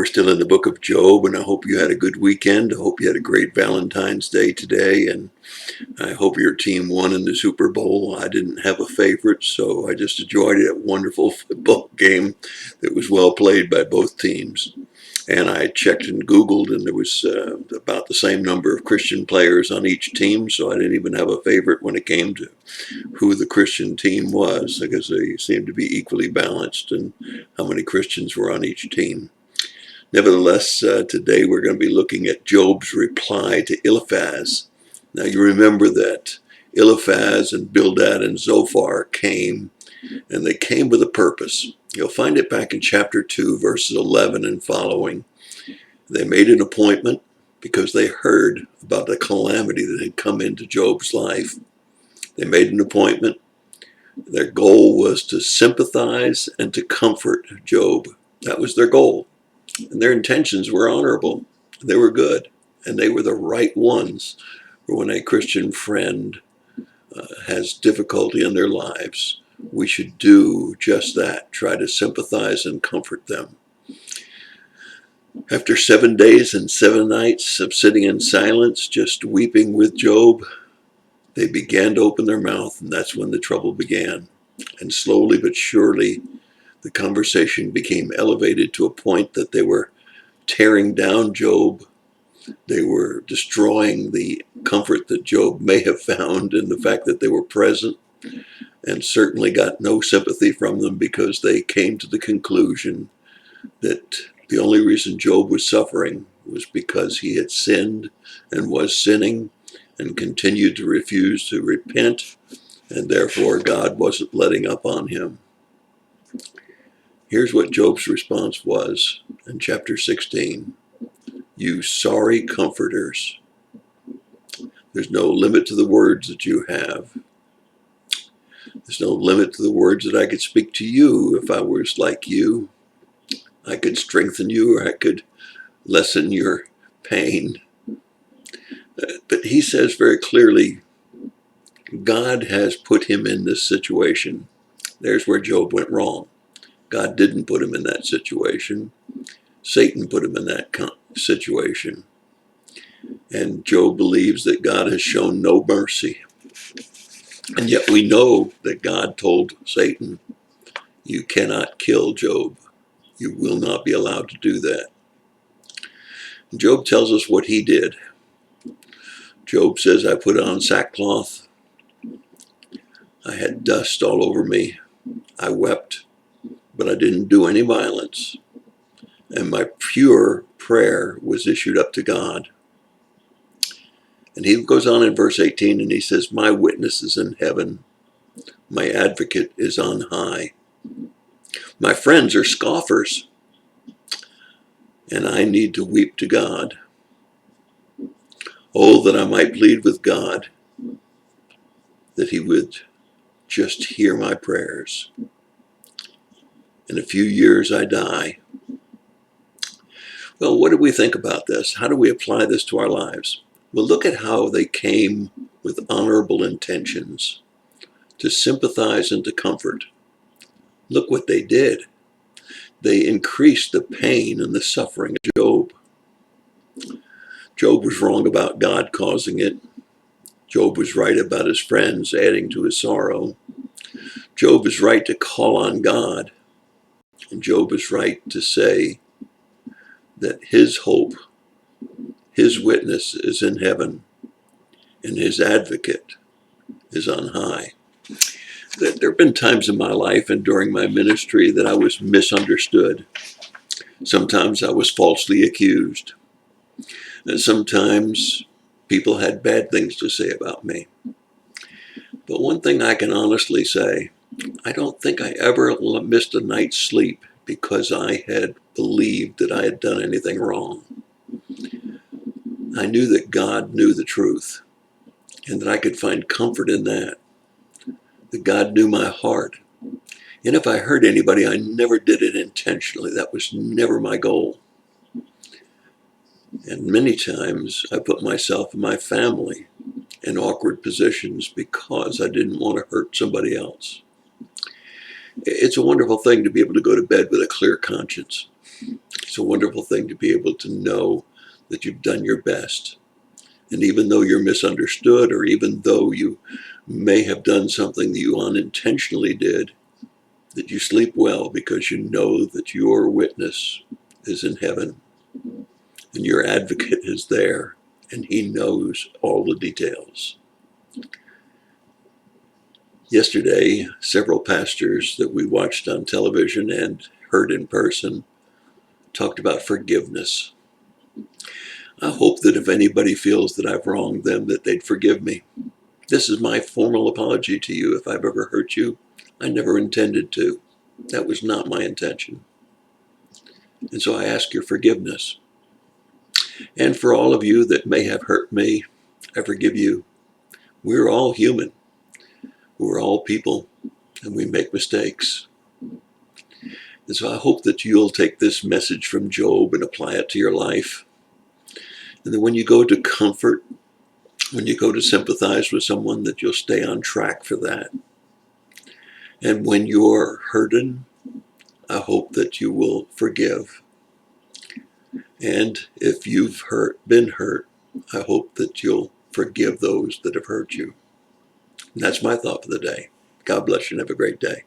still in the book of Job, and I hope you had a good weekend. I hope you had a great Valentine's Day today, and I hope your team won in the Super Bowl. I didn't have a favorite, so I just enjoyed it. A wonderful football game that was well played by both teams. And I checked and Googled, and there was about the same number of Christian players on each team, so I didn't even have a favorite when it came to who the Christian team was, because they seemed to be equally balanced in how many Christians were on each team. Nevertheless, today we're going to be looking at Job's reply to Eliphaz. Now you remember that Eliphaz and Bildad and Zophar came, and they came with a purpose. You'll find it back in chapter 2, verses 11 and following. They made an appointment because they heard about the calamity that had come into Job's life. They made an appointment. Their goal was to sympathize and to comfort Job. That was their goal. And their intentions were honorable. They were good. And they were the right ones for when a Christian friend has difficulty in their lives. We should do just that. Try to sympathize and comfort them. After 7 days and 7 nights of sitting in silence, just weeping with Job, they began to open their mouth, and that's when the trouble began. And slowly but surely, the conversation became elevated to a point that they were tearing down Job. They were destroying the comfort that Job may have found in the fact that they were present, and certainly got no sympathy from them, because they came to the conclusion that the only reason Job was suffering was because he had sinned and was sinning and continued to refuse to repent, and therefore God wasn't letting up on him. Here's what Job's response was in chapter 16. You sorry comforters. There's no limit to the words that you have. There's no limit to the words that I could speak to you if I was like you. I could strengthen you, or I could lessen your pain. But he says very clearly, God has put him in this situation. There's where Job went wrong. God didn't put him in that situation. Satan put him in that situation. And Job believes that God has shown no mercy. And yet we know that God told Satan, you cannot kill Job. You will not be allowed to do that. And Job tells us what he did. Job says, I put on sackcloth. I had dust all over me. I wept, but I didn't do any violence. And my pure prayer was issued up to God. And he goes on in verse 18 and he says, my witness is in heaven. My advocate is on high. My friends are scoffers, and I need to weep to God. Oh, that I might plead with God, that he would just hear my prayers. In a few years I die. Well, what do we think about this? How do we apply this to our lives? Well, look at how they came with honorable intentions to sympathize and to comfort. Look what they did. They increased the pain and the suffering of Job. Job was wrong about God causing it. Job was right about his friends adding to his sorrow. Job is right to call on God. And Job is right to say that his hope, his witness is in heaven, and his advocate is on high. There have been times in my life and during my ministry that I was misunderstood. Sometimes I was falsely accused. And sometimes people had bad things to say about me. But one thing I can honestly say, I don't think I ever missed a night's sleep because I had believed that I had done anything wrong. I knew that God knew the truth, and that I could find comfort in that. That God knew my heart. And if I hurt anybody, I never did it intentionally. That was never my goal. And many times I put myself and my family in awkward positions because I didn't want to hurt somebody else. It's a wonderful thing to be able to go to bed with a clear conscience. It's a wonderful thing to be able to know that you've done your best. And even though you're misunderstood, or even though you may have done something that you unintentionally did, that you sleep well because you know that your witness is in heaven and your advocate is there and he knows all the details. Yesterday, several pastors that we watched on television and heard in person talked about forgiveness. I hope that if anybody feels that I've wronged them, that they'd forgive me. This is my formal apology to you if I've ever hurt you. I never intended to. That was not my intention. And so I ask your forgiveness. And for all of you that may have hurt me, I forgive you. We're all human. We're all people, and we make mistakes. And so I hope that you'll take this message from Job and apply it to your life. And then when you go to comfort, when you go to sympathize with someone, that you'll stay on track for that. And when you're hurting, I hope that you will forgive. And if you've been hurt, I hope that you'll forgive those that have hurt you. And that's my thought for the day. God bless you and have a great day.